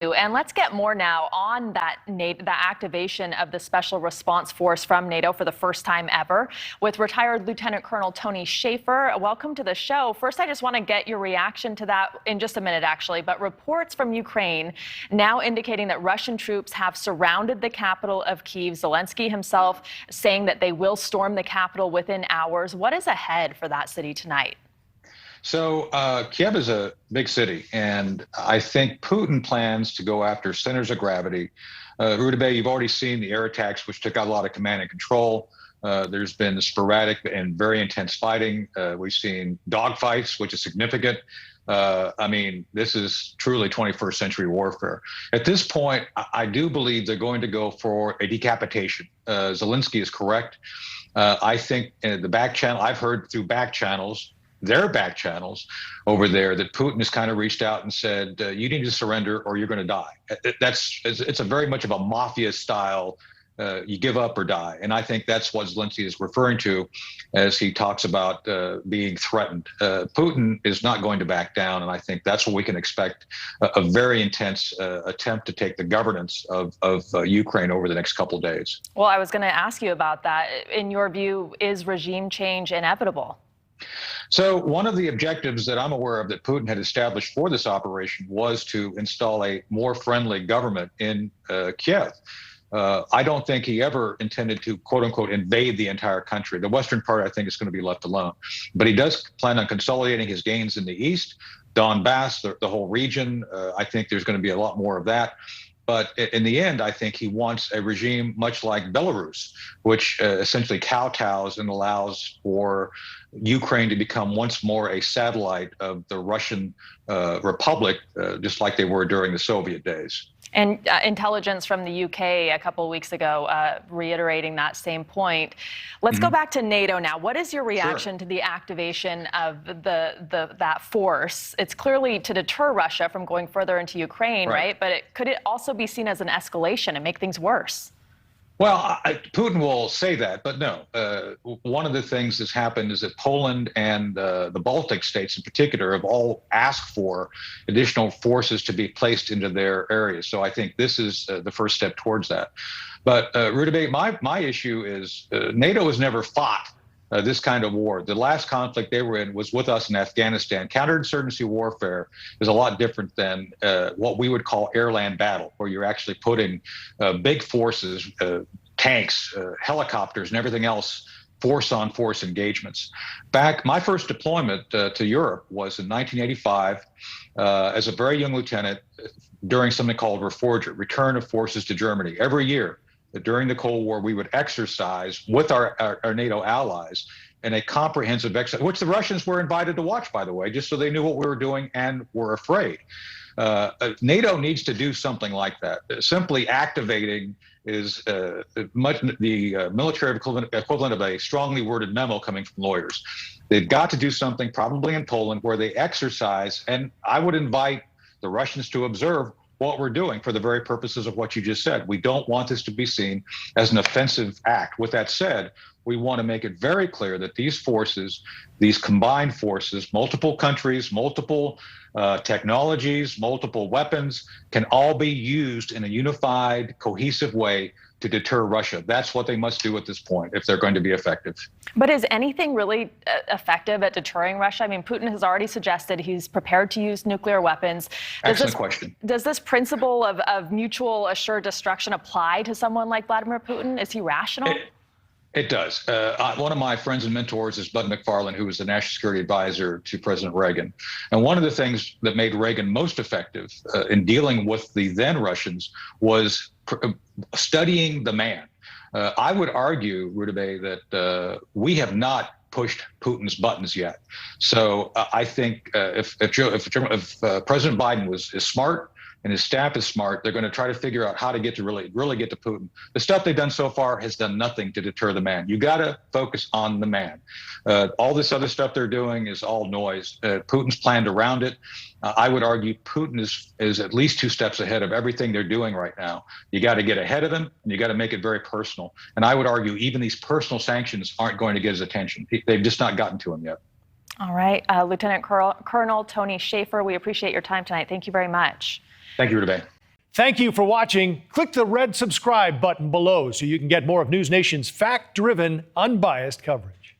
And let's get more now on that activation of the Special Response Force from NATO for the first time ever with retired Lieutenant Colonel Tony Shaffer. Welcome to the show. First, I just want to get your reaction to that in just a minute, actually. But reports from Ukraine now indicating that Russian troops have surrounded the capital of Kyiv. Zelensky himself saying that they will storm the capital within hours. What is ahead for that city tonight? So Kiev is a big city, and I think Putin plans to go after centers of gravity. Rudabeh, you've already seen the air attacks, which took out a lot of command and control. There's been sporadic and very intense fighting. We've seen dogfights, which is significant. I mean, this is truly 21st century warfare. At this point, I do believe they're going to go for a decapitation. Zelensky is correct. I think in the back channel, I've heard through their back channels over there, that Putin has kind of reached out and said, you need to surrender or you're going to die. It's a very much of a mafia style, you give up or die. And I think that's what Zelensky is referring to as he talks about being threatened. Putin is not going to back down. And I think that's what we can expect, a very intense attempt to take the governance of Ukraine over the next couple of days. Well, I was going to ask you about that. In your view, is regime change inevitable? So one of the objectives that I'm aware of that Putin had established for this operation was to install a more friendly government in Kiev. I don't think he ever intended to, quote unquote, invade the entire country. The western part, I think, is going to be left alone. But he does plan on consolidating his gains in the east, Donbass, the whole region. I think there's going to be a lot more of that. But in the end, I think he wants a regime much like Belarus, which essentially kowtows and allows for Ukraine to become once more a satellite of the Russian Republic, just like they were during the Soviet days. And intelligence from the UK a couple of weeks ago reiterating that same point. Let's go back to NATO now. What is your reaction to the activation of that force? It's clearly to deter Russia from going further into Ukraine, right? But could it also be seen as an escalation and make things worse? Well, Putin will say that, but no. One of the things that's happened is that Poland and the Baltic states in particular have all asked for additional forces to be placed into their areas. So I think this is the first step towards that. But Rudabeh, my issue is NATO has never fought this kind of war. The last conflict they were in was with us in Afghanistan. Counterinsurgency warfare is a lot different than what we would call air-land battle, where you're actually putting big forces, tanks, helicopters, and everything else, force-on-force engagements. My first deployment to Europe was in 1985 as a very young lieutenant during something called Reforger, Return of Forces to Germany. Every year, during the Cold War, we would exercise with our NATO allies in a comprehensive exercise, which the Russians were invited to watch, by the way, just so they knew what we were doing and were afraid. NATO needs to do something like that. Simply activating is the military equivalent of a strongly worded memo coming from lawyers. They've got to do something, probably in Poland, where they exercise, and I would invite the Russians to observe what we're doing for the very purposes of what you just said. We don't want this to be seen as an offensive act. With that said, we want to make it very clear that these forces, these combined forces, multiple countries, multiple technologies, multiple weapons, can all be used in a unified, cohesive way to deter Russia. That's what they must do at this point if they're going to be effective. But is anything really effective at deterring Russia? I mean, Putin has already suggested he's prepared to use nuclear weapons. Excellent question. Does this principle of mutual assured destruction apply to someone like Vladimir Putin? Is he rational? It does. One of my friends and mentors is Bud McFarlane, who was the national security advisor to President Reagan. And one of the things that made Reagan most effective in dealing with the then Russians was studying the man. I would argue, Rudabeh, that we have not pushed Putin's buttons yet. So I think if President Biden is smart, and his staff is smart, they're going to try to figure out how to get to really get to Putin. The stuff they've done so far has done nothing to deter the man. You got to focus on the man. All this other stuff they're doing is all noise. Putin's planned around it. I would argue Putin is at least 2 steps ahead of everything they're doing right now. You got to get ahead of them, and you got to make it very personal. And I would argue even these personal sanctions aren't going to get his attention. They've just not gotten to him yet. All right. Lieutenant Colonel Tony Shaffer, we appreciate your time tonight. Thank you very much. Thank you, Rudabeh. Thank you for watching. Click the red subscribe button below so you can get more of NewsNation's fact-driven, unbiased coverage.